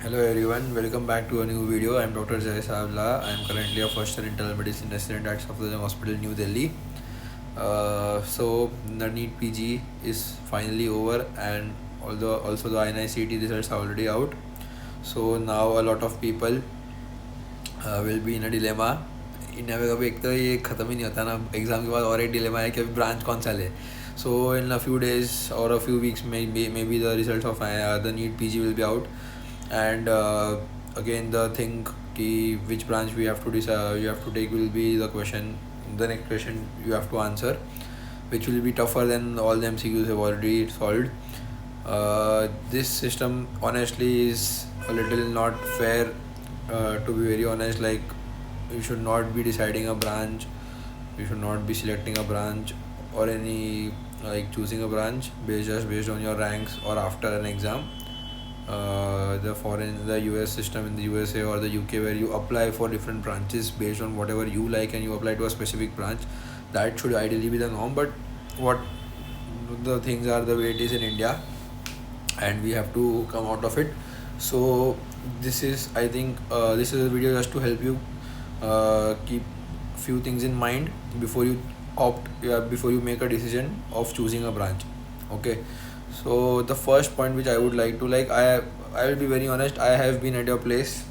Hello everyone, welcome back to a new video. I'm Dr. Jay Savla. I'm currently a first year internal medicine resident at Safdarjung Hospital, New Delhi. So the NEET PG is finally over, and although also the INI-CET results are already out. So now a lot of people will be in a dilemma. India में कभी एक तो ये ख़त्म ही नहीं होता ना, exam के बाद और एक डिलेमा है कि अभी ब्रांच कौन सा ले. So in a few days or a few weeks, maybe the results of the NEET PG will be out, and again the thing ki which branch we have to decide, you have to take will be the question. The next question you have to answer, which will be tougher than all the MCQs have already solved. This system honestly is a little not fair, to be very honest. Like, you should not be deciding a branch, you should not be selecting a branch or any like choosing a branch based on your ranks or after an exam. The US system in the USA or the UK, where you apply for different branches based on whatever you like and you apply to a specific branch, that should ideally be the norm. But what the things are, the way it is in India, and we have to come out of it. So this is, I think, this is a video just to help you keep few things in mind before you before you make a decision of choosing a branch. Okay, so the first point which I would like to, like, I will be very honest, I have been at your place.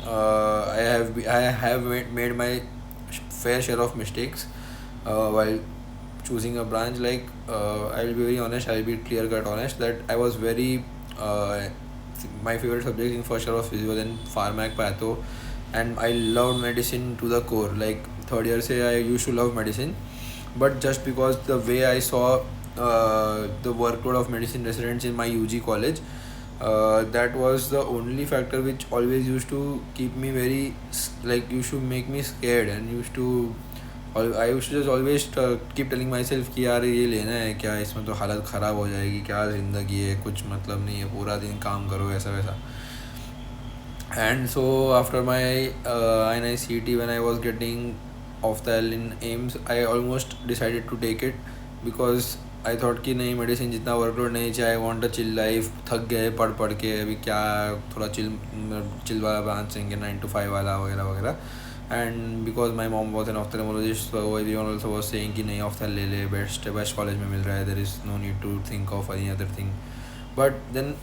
I have made my fair share of mistakes while choosing a branch. Like, I will be very honest, I will be clear cut honest, that I was very my favorite subject in first year was physio, then pharmac, patho, and I loved medicine to the core. Like, third year say I used to love medicine, but just because the way I saw the workload of medicine residents in my UG college, that was the only factor which always used to keep me very, like, used to make me scared, and I used to just always keep telling myself कि यार ये लेना है क्या, इसमें तो हालत ख़राब हो जाएगी, क्या ज़िंदगी है, कुछ मतलब नहीं है, पूरा दिन काम करो, ऐसा वैसा. And so after my INI-CET, when I was getting ऑफ्थेल in AIIMS, I almost decided to take it because I thought कि नहीं, मेडिसिन जितना वर्कलोड नहीं चाहिए, I want a chill life, थक गए पढ़ के, अभी क्या थोड़ा चिल वाला ब्रांच चाहिए, 9 to 5 वाला वगैरह वगैरह. And because my mom was an ophthalmologist, so everyone also was saying कि नहीं, ऑफ्थेल ले ले, बेस्ट कॉलेज में मिल रहा है, there is no need to think of any other thing. But then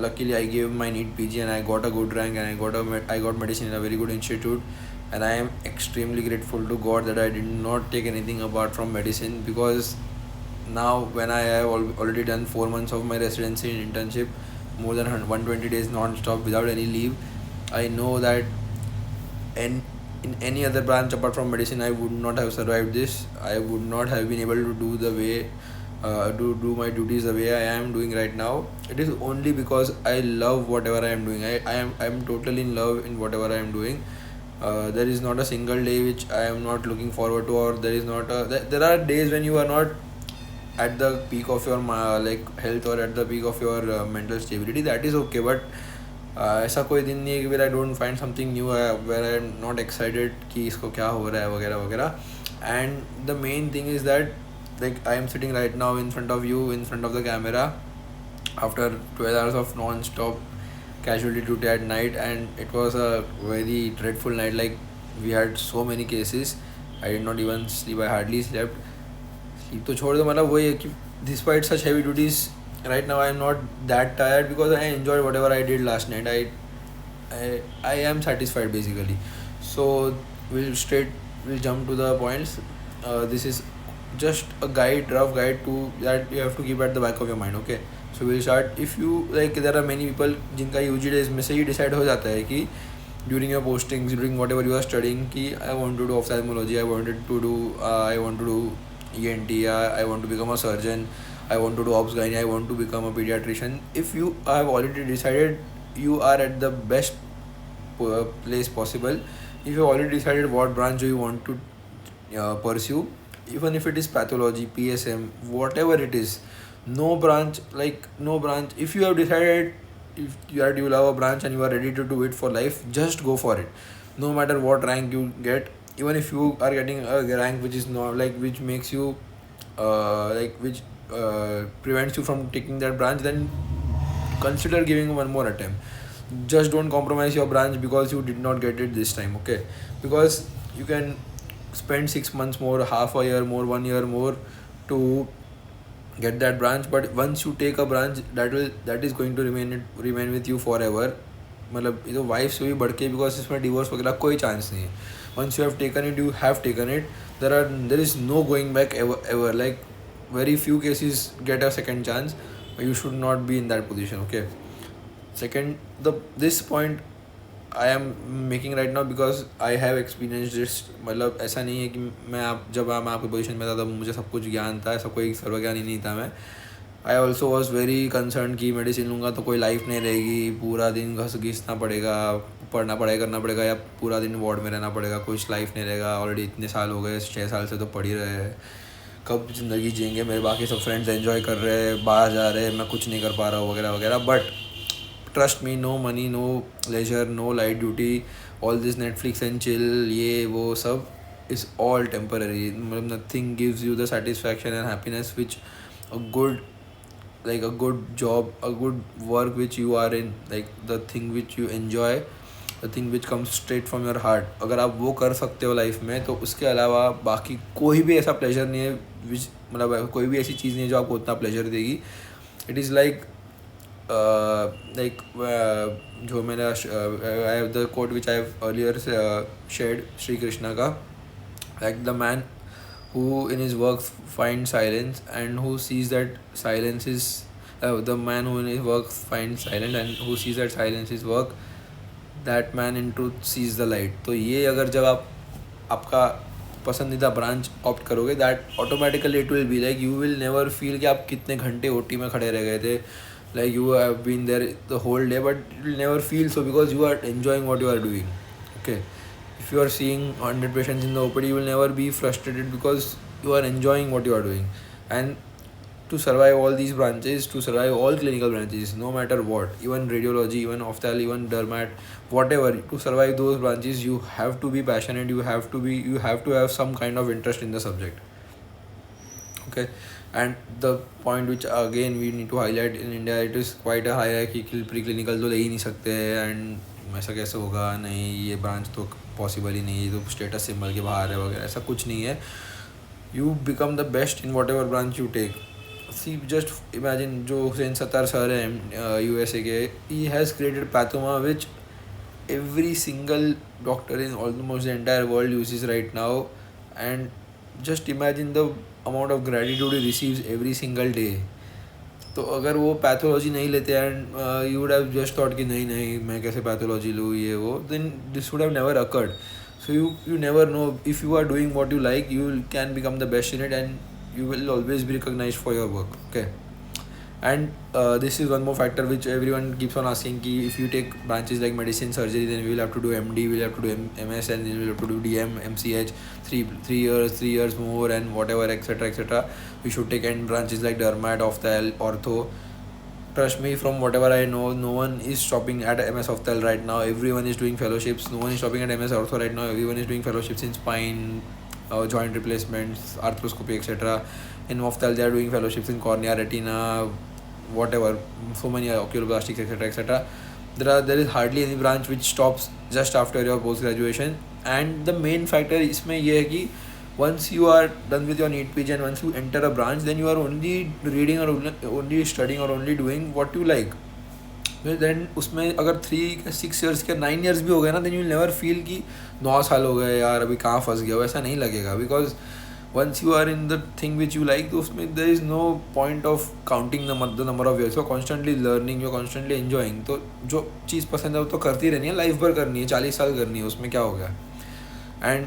luckily I gave my NEET PG and I got a good rank, and I got medicine in a very good institute, and I am extremely grateful to God that I did not take anything apart from medicine, because now when I have already done 4 months of my residency and internship, more than 120 days non-stop without any leave, I know that in any other branch apart from medicine I would not have survived this. I would not have been able to do the way do my duties the way I am doing right now. It is only because I love whatever I am doing. I am totally in love in whatever I am doing. There is not a single day which I am not looking forward to, or there is not a there are days when you are not at the peak of your like health, or at the peak of your mental stability. That is okay, but ऐसा कोई दिन नहीं है कि where I don't find something new, where I am not excited कि इसको क्या हो रहा है वगैरह वगैरह. And the main thing is that, like, I am sitting right now in front of you, in front of the camera, after 12 hours of non-stop casualty duty at night, and it was a very dreadful night. Like, we had so many cases, I did not even sleep, I hardly slept. sleep तो छोड़ दो, मतलब वही है कि despite such heavy duties, right now I am not that tired because I enjoyed whatever I did last night. I am satisfied basically. So we'll jump to the points. This is just a rough guide to that you have to keep at the back of your mind. Okay, so we'll start. If you like, there are many people जिनका UG days में से ही decide हो जाता है कि during your postings, during whatever you are studying, कि I want to do ophthalmology, I want to do ENT, I want to become a surgeon, I want to do obs gynae, I want to become a pediatrician. If you have already decided, you are at the best place possible. If you have already decided what branch you want to pursue, even if it is pathology, PSM, whatever it is, no branch, if you have decided, if you love a branch and you are ready to do it for life, just go for it. No matter what rank you get, even if you are getting a rank which is not like, which makes you which prevents you from taking that branch, then consider giving one more attempt. just don't compromise your branch because you did not get it this time, okay? Because you can spend 6 months more, half a year more, 1 year more to get that branch, but once you take a branch, that is going to remain with you forever. मतलब ये तो wife से भी बढ़ के, because इसमें divorce वगैरह कोई चांस नहीं है. Once you have taken it, you have taken it. There is no going back ever. Like very few cases get a second chance. You should not be in that position, okay? Second, this point I am making right now because I have experienced this. मतलब ऐसा नहीं है कि जब मैं आपकी position में था तब मुझे सब कुछ ज्ञान था, ऐसा कोई सर्वज्ञानी नहीं था मैं. I also was very concern कि मेडिसिन लूँगा तो कोई लाइफ नहीं रहेगी, पूरा दिन घिसना पड़ेगा, पढ़ना पढ़ाई करना पड़ेगा, या पूरा दिन वार्ड में रहना पड़ेगा, कुछ लाइफ नहीं रहेगा. ऑलरेडी इतने साल हो गए, 6 साल से तो पढ़ ही रहे हैं, कब ज़िंदगी जिएंगे, मेरे बाकी सब फ्रेंड्स एंजॉय कर रहे हैं, बाहर जा रहे हैं, मैं कुछ नहीं कर पा रहा हूँ वगैरह वगैरह. But trust me, no money, no leisure, no light duty, all this Netflix and chill, ये वो सब इज़ ऑल टेम्पररी. मतलब nothing gives you the satisfaction and happiness which a good, like a good job, a good work which you are in, like the thing which you enjoy, the thing which comes straight from your heart. अगर आप वो कर सकते हो life में, तो उसके अलावा बाकी कोई भी ऐसा प्लेजर नहीं है विच, मतलब कोई भी ऐसी चीज़ नहीं है जो आपको उतना प्लेजर देगी. इट इज़ लाइक जो मैंने I have the quote which I have earlier shared Shri Krishna का, like the man who in his work finds silence and who sees that silence is the man who in his work finds silence and who sees that silence is work, that man in truth sees the light. तो ये अगर जब आप आपका पसंदीदा branch opt करोगे, that automatically it will be like you will never feel कि आप कितने घंटे ओटी में खड़े रह गए थे. Like you have been there the whole day, but you will never feel so because you are enjoying what you are doing, okay? If you are seeing 100 patients in the OPD, you will never be frustrated because you are enjoying what you are doing. And to survive all these branches, to survive all clinical branches, no matter what, even radiology, even ophthalmology, even dermat, whatever, to survive those branches, you have to be passionate, you have to have some kind of interest in the subject, okay? And the point which again we need to highlight, in India it is quite a hierarchy. Preclinical तो ले ही नहीं सकते, and ऐसा कैसे होगा, नहीं ये branch तो पॉसिबल ही नहीं, ये तो स्टेटस सिंबल के बाहर है वगैरह, ऐसा कुछ नहीं है. You become the best in whatever branch you take. See just imagine, जो हुसैन सत्तार सर है USA के, he has created Pathoma which every single doctor in almost the entire world uses right now. And just imagine the amount of gratitude he receives every single day. तो अगर वो pathology नहीं लेते and you would have just thought कि नहीं मैं कैसे pathology लूँ ये वो, then this would have never occurred. So you never know, if you are doing what you like, you can become the best in it and you will always be recognized for your work, okay? And this is one more factor which everyone keeps on asking ki if you take branches like medicine, surgery, then we will have to do MD, we will have to do MS, and then we will have to do DM, MCH, 3 years more, and whatever, etc. We should take end branches like dermat, ophthalm, ortho. Trust me, from whatever I know, no one is stopping at MS ophthalm right now. Everyone is doing fellowships. No one is stopping at MS ortho right now. Everyone is doing fellowships in spine, joint replacements, arthroscopy, etc. In ophthalm, they are doing fellowships in cornea, retina, whatever, so many oculoplastics, etc. There is hardly any branch which stops just after your post graduation. And the main factor इसमें ये है कि once you are done with your NEET PG and once you enter a branch, then you are only reading or only studying or only doing what you like. Then उसमें अगर 3-6 years के 9 years भी हो गए ना, then you will never feel कि 9 साल हो गए यार, अभी कहाँ फंस गया हो, ऐसा नहीं लगेगा. Because once you are in the thing which you like, तो उसमें there is no point of counting the number of years. You are constantly learning, you are constantly enjoying. तो जो चीज़ पसंद है वो तो करती रहनी है, लाइफ भर करनी है, 40 साल करनी है, उसमें क्या हो गया. And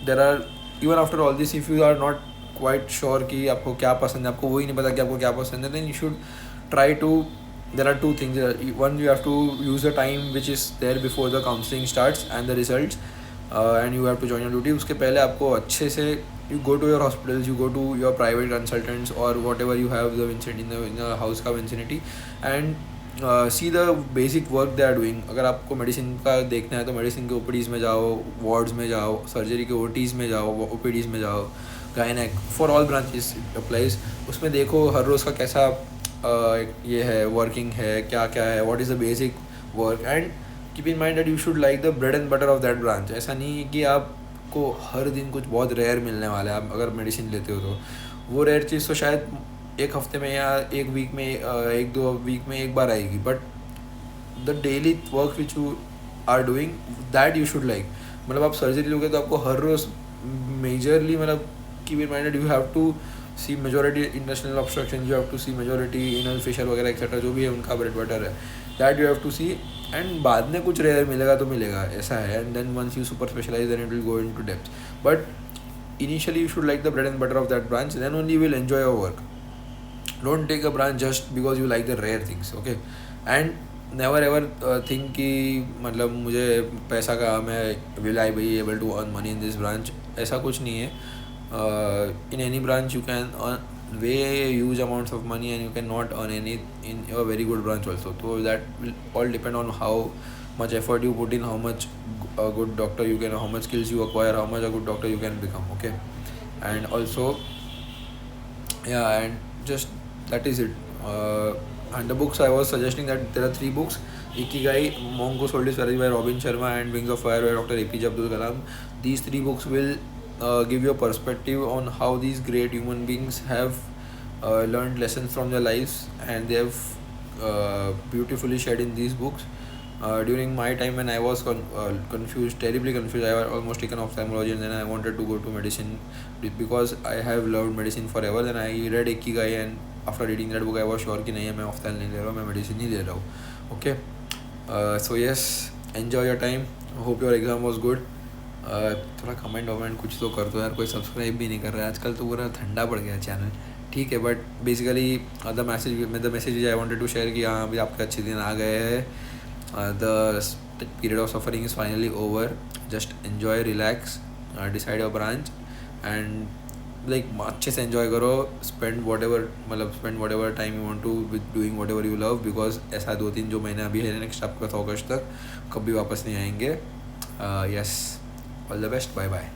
there are, even after all this, if you are not quite sure कि आपको क्या पसंद है, आपको वही नहीं पता कि आपको क्या पसंद है, then you should try to, there are two things. One, you have to use the time which is there before the counselling starts and the results, and you have to join your duty. उसके पहले आपको अच्छे से, you go to your hospitals, you go to your private consultants or whatever you have the vicinity in the house का vicinity, and see the basic work they are doing. अगर आपको medicine का देखना है तो मेडिसिन के OPDs में जाओ, वार्ड्स में जाओ, सर्जरी के OTs में जाओ, OPDs में जाओ, gynaec, for all branches applies. उसमें देखो हर रोज़ का कैसा ये है वर्किंग है, क्या क्या है, what is the basic work, and keep in mind that you should like the bread and butter of that branch. ऐसा नहीं है कि आपको हर दिन कुछ बहुत रेयर मिलने वाला है. आप अगर मेडिसिन लेते हो तो वो रेयर चीज़ तो शायद एक हफ्ते में या एक वीक में, एक दो वीक में एक बार आएगी. But the daily work which you are doing, that you should like. मतलब आप सर्जरी लोगे तो आपको हर रोज़ मेजरली, मतलब keep in mind, you have to see majority internal obstruction, you have to see majority anal fissure वगैरह etcetera जो भी है उनका ब्रेड बटर है, that you have to see. And बाद में कुछ रेयर मिलेगा तो मिलेगा, ऐसा है. And then once you super specialize then it will go into depth. But initially you should like the bread and butter of that branch, then only you will enjoy your work. Don't take a branch just because you like the rare things, okay? And never ever think कि मतलब मुझे पैसा का, मैं will I be able to earn money in this branch, ऐसा कुछ नहीं है. In any branch you can earn way huge amounts of money and you can not earn any in a very good branch also. So that will all depend on how much effort you put in, how much a good doctor you can, how much skills you acquire, how much a good doctor you can become, okay? And also, yeah, and just that is it. And the books I was suggesting, that there are 3 books: Ikigai, Monk Who Sold His Ferrari by Robin Sharma, and Wings of Fire by Dr. APJ Abdul Kalam. These 3 books will give you a perspective on how these great human beings have learned lessons from their lives, and they have beautifully shared in these books. During my time when I was confused, terribly confused, I was almost taken ophthalmology, and then I wanted to go to medicine because I have loved medicine forever. Then I read Ikigai, and after reading that book I was sure कि नहीं है, मैं ophthalm नहीं ले रहा हूँ, मैं medicine ही ले रहा हूँ. Okay, so yes, enjoy your time. Hope your exam was good. थोड़ा कमेंट वमेंट कुछ तो कर दो यार. कोई सब्सक्राइब भी नहीं कर रहा है आजकल, तो पूरा ठंडा पड़ गया चैनल. ठीक है, but basically the message I wanted to share कि हाँ अभी आपके अच्छे दिन आ गए हैं. The period of suffering is finally over. Just enjoy, relax, decide your branch, and like अच्छे से enjoy करो. Spend whatever time you want to with doing whatever you love, because ऐसा 2-3 जो महीने अभी है नेक्स्ट आपका अगस्त तक कभी वापस नहीं आएंगे. Yes, all the best, bye bye.